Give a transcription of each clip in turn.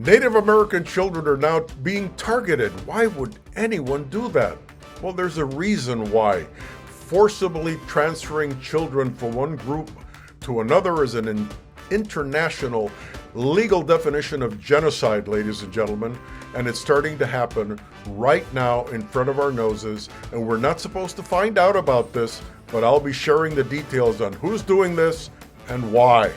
Native American children are now being targeted. Why would anyone do that? Well, there's a reason why. Forcibly transferring children from one group to another is an international legal definition of genocide, ladies and gentlemen, and it's starting to happen right now in front of our noses, and we're not supposed to find out about this, but I'll be sharing the details on who's doing this and why.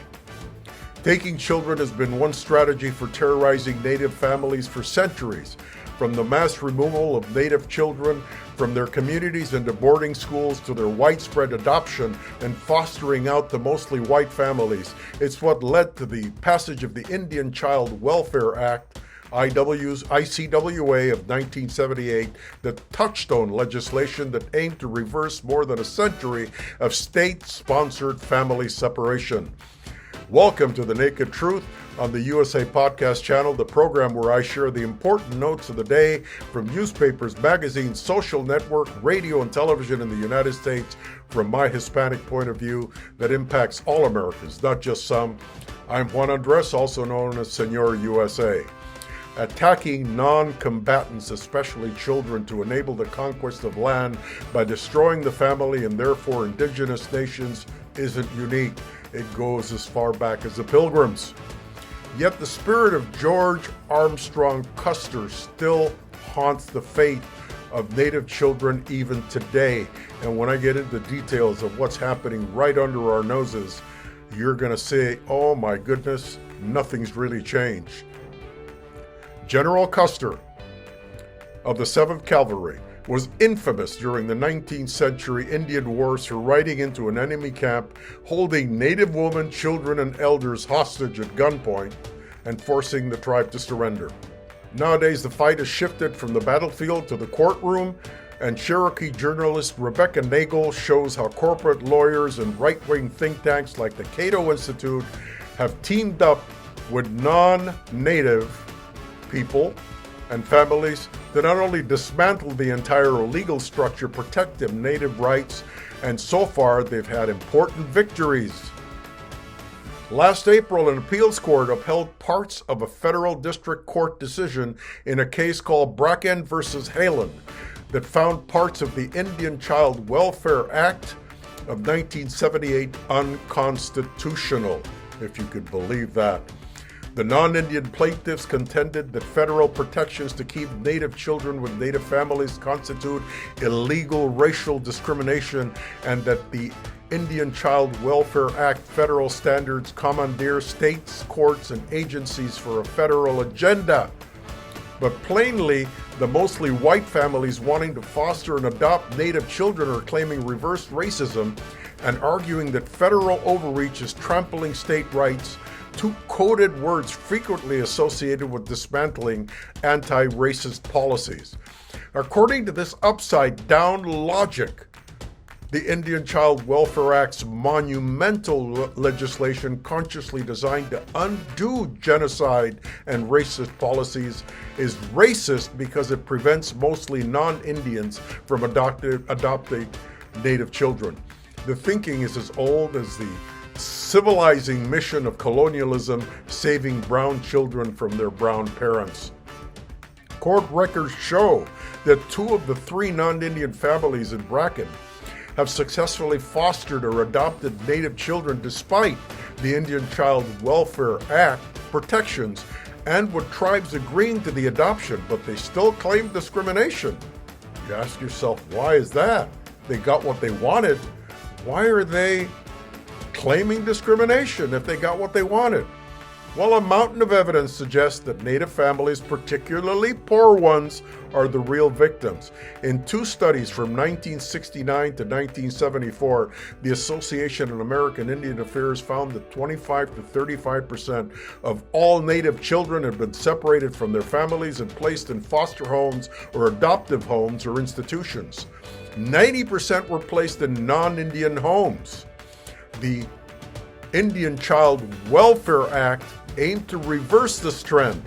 Taking children has been one strategy for terrorizing Native families for centuries, from the mass removal of Native children from their communities into boarding schools to their widespread adoption and fostering out the mostly white families. It's what led to the passage of the Indian Child Welfare Act, ICWA of 1978, the touchstone legislation that aimed to reverse more than a century of state-sponsored family separation. Welcome to The Naked Truth on the USA Podcast channel, the program where I share the important notes of the day from newspapers, magazines, social network, radio, and television in the United States from my Hispanic point of view that impacts all Americans, not just some. I'm Juan Andres, also known as Senor USA. Attacking non-combatants, especially children, to enable the conquest of land by destroying the family and therefore indigenous nations isn't unique. It goes as far back as the Pilgrims. Yet the spirit of George Armstrong Custer still haunts the fate of Native children even today. And when I get into details of what's happening right under our noses, you're going to say, oh my goodness, nothing's really changed. General Custer of the 7th Cavalry was infamous during the 19th century Indian Wars for riding into an enemy camp, holding Native women, children, and elders hostage at gunpoint, and forcing the tribe to surrender. Nowadays, the fight has shifted from the battlefield to the courtroom, and Cherokee journalist Rebecca Nagel shows how corporate lawyers and right-wing think tanks like the Cato Institute have teamed up with non-Native people and families to not only dismantle the entire legal structure, protect their Native rights, and so far they've had important victories. Last April, an appeals court upheld parts of a federal district court decision in a case called Bracken versus Haaland that found parts of the Indian Child Welfare Act of 1978 unconstitutional, if you could believe that. The non-Indian plaintiffs contended that federal protections to keep Native children with Native families constitute illegal racial discrimination and that the Indian Child Welfare Act federal standards commandeer states, courts, and agencies for a federal agenda. But plainly, the mostly white families wanting to foster and adopt Native children are claiming reverse racism and arguing that federal overreach is trampling state rights, two coded words frequently associated with dismantling anti-racist policies. According to this upside-down logic, the Indian Child Welfare Act's monumental legislation consciously designed to undo genocide and racist policies is racist because it prevents mostly non-Indians from adopting Native children. The thinking is as old as the civilizing mission of colonialism, saving brown children from their brown parents. Court records show that 2 of the 3 non-Indian families in Bracken have successfully fostered or adopted Native children despite the Indian Child Welfare Act protections and with tribes agreeing to the adoption, but they still claim discrimination. You ask yourself, why is that? They got what they wanted. Why are they claiming discrimination if they got what they wanted? Well, a mountain of evidence suggests that Native families, particularly poor ones, are the real victims. In 2 studies from 1969 to 1974, the Association on American Indian Affairs found that 25 to 35% of all Native children had been separated from their families and placed in foster homes or adoptive homes or institutions. 90% were placed in non-Indian homes. The Indian Child Welfare Act aimed to reverse this trend.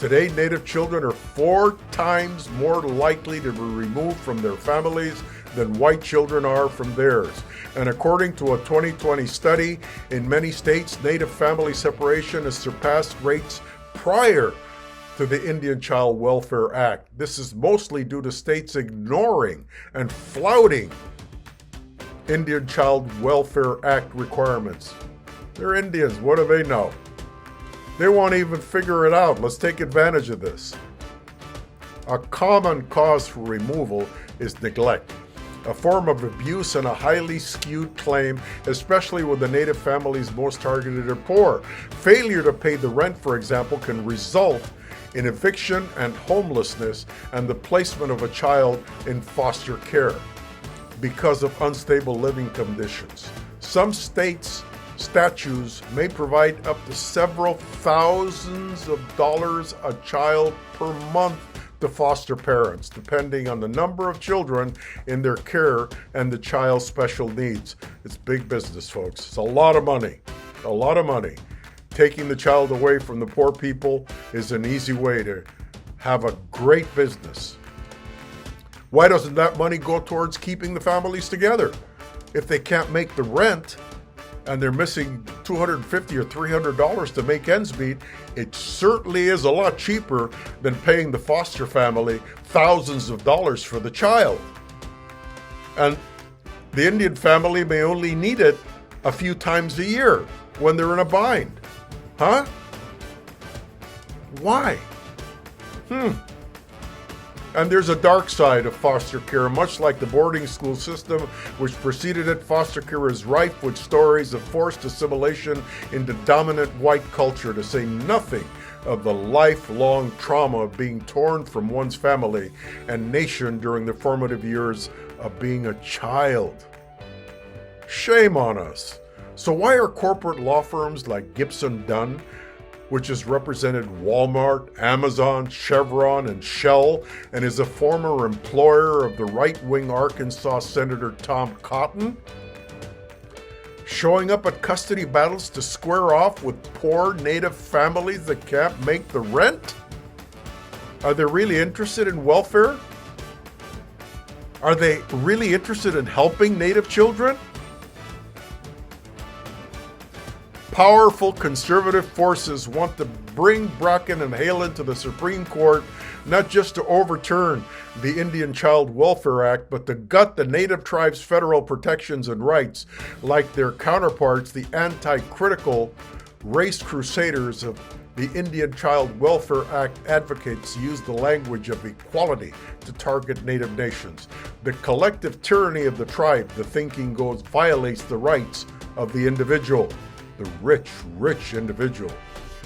Today, Native children are 4 times more likely to be removed from their families than white children are from theirs. And according to a 2020 study, in many states, Native family separation has surpassed rates prior to the Indian Child Welfare Act. This is mostly due to states ignoring and flouting Indian Child Welfare Act requirements. They're Indians. What do they know? They won't even figure it out. Let's take advantage of this. A common cause for removal is neglect, a form of abuse and a highly skewed claim, especially when the Native families most targeted are poor. Failure to pay the rent, for example, can result in eviction and homelessness and the placement of a child in foster care because of unstable living conditions. Some states' statutes may provide up to several thousands of dollars a child per month to foster parents, depending on the number of children in their care and the child's special needs. It's big business, folks. It's a lot of money. A lot of money. Taking the child away from the poor people is an easy way to have a great business. Why doesn't that money go towards keeping the families together? If they can't make the rent and they're missing $250 or $300 to make ends meet, it certainly is a lot cheaper than paying the foster family thousands of dollars for the child. And the Indian family may only need it a few times a year when they're in a bind. Huh? Why? And there's a dark side of foster care, much like the boarding school system which preceded it. Foster care is rife with stories of forced assimilation into dominant white culture, to say nothing of the lifelong trauma of being torn from one's family and nation during the formative years of being a child. Shame on us. So why are corporate law firms like Gibson Dunn, which has represented Walmart, Amazon, Chevron, and Shell, and is a former employer of the right-wing Arkansas Senator Tom Cotton, showing up at custody battles to square off with poor Native families that can't make the rent? Are they really interested in welfare? Are they really interested in helping Native children? Powerful conservative forces want to bring Bracken and Halen to the Supreme Court, not just to overturn the Indian Child Welfare Act, but to gut the Native tribes' federal protections and rights, like their counterparts, the anti-critical race crusaders of the Indian Child Welfare Act advocates use the language of equality to target Native nations. The collective tyranny of the tribe, the thinking goes, violates the rights of the individual. The rich individual.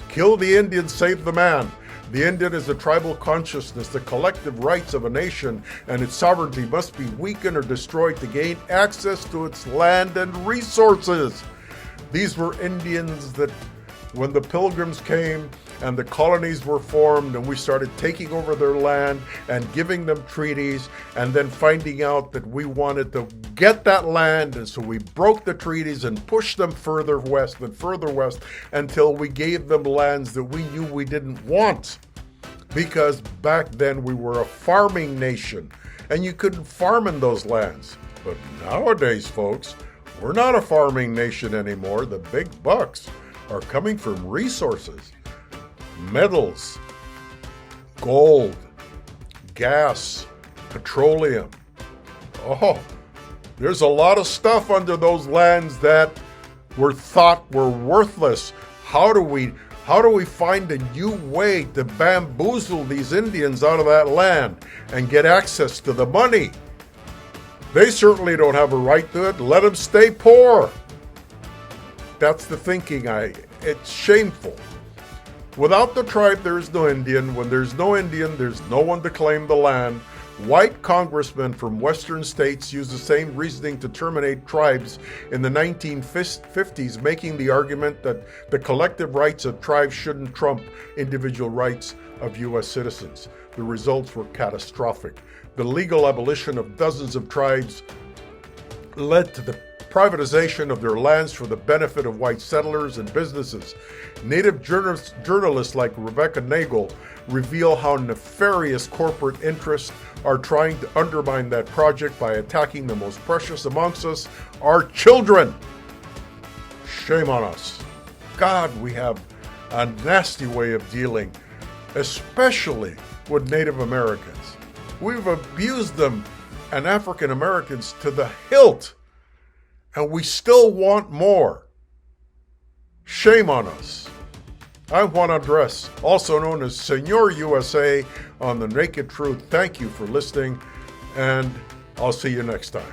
Kill the Indian, save the man. The Indian is a tribal consciousness. The collective rights of a nation and its sovereignty must be weakened or destroyed to gain access to its land and resources. These were Indians that, when the Pilgrims came and the colonies were formed and we started taking over their land and giving them treaties and then finding out that we wanted to get that land, and so we broke the treaties and pushed them further west and further west until we gave them lands that we knew we didn't want, because back then we were a farming nation and you couldn't farm in those lands. But nowadays, folks, we're not a farming nation anymore. The big bucks are coming from resources, metals, gold, gas, petroleum. Oh, there's a lot of stuff under those lands that were thought were worthless. How do we find a new way to bamboozle these Indians out of that land and get access to the money? They certainly don't have a right to it. Let them stay poor. That's the thinking. It's shameful. Without the tribe, there is no Indian. When there's no Indian, there's no one to claim the land. White congressmen from western states used the same reasoning to terminate tribes in the 1950s, making the argument that the collective rights of tribes shouldn't trump individual rights of U.S. citizens. The results were catastrophic. The legal abolition of dozens of tribes led to the privatization of their lands for the benefit of white settlers and businesses. Native journalists like Rebecca Nagel reveal how nefarious corporate interests are trying to undermine that project by attacking the most precious amongst us, our children. Shame on us. God, we have a nasty way of dealing, especially with Native Americans. We've abused them and African Americans to the hilt, and we still want more. Shame on us. I'm Juan Andres, also known as Senor USA on The Naked Truth. Thank you for listening, and I'll see you next time.